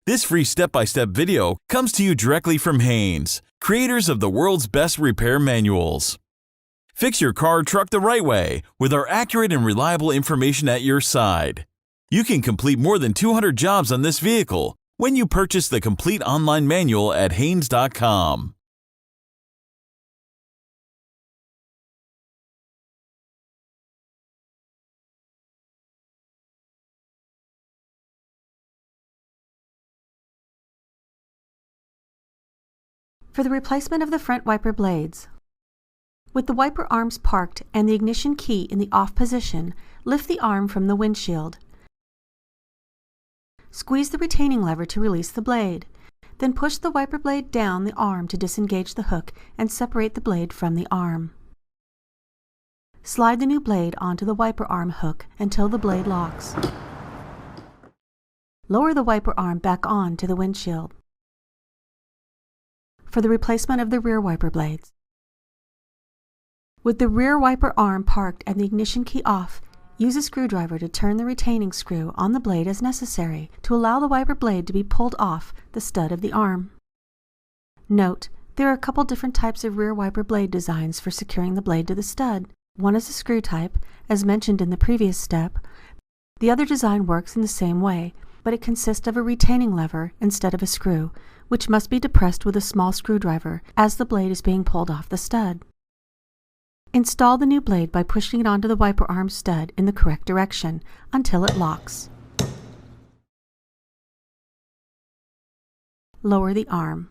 This free step-by-step video comes to you directly from Haynes, creators of the world's best repair manuals. Fix your car or truck the right way with our accurate and reliable information at your side. You can complete more than 200 jobs on this vehicle when you purchase the complete online manual at Haynes.com. For the replacement of the front wiper blades. With the wiper arms parked and the ignition key in the off position, lift the arm from the windshield. Squeeze the retaining lever to release the blade. Then push the wiper blade down the arm to disengage the hook and separate the blade from the arm. Slide the new blade onto the wiper arm hook until the blade locks. Lower the wiper arm back on to the windshield. For the replacement of the rear wiper blades. With the rear wiper arm parked and the ignition key off, use a screwdriver to turn the retaining screw on the blade as necessary to allow the wiper blade to be pulled off the stud of the arm. Note, there are a couple different types of rear wiper blade designs for securing the blade to the stud. One is a screw type, as mentioned in the previous step. The other design works in the same way, but it consists of a retaining lever instead of a screw, which must be depressed with a small screwdriver as the blade is being pulled off the stud. Install the new blade by pushing it onto the wiper arm stud in the correct direction until it locks. Lower the arm.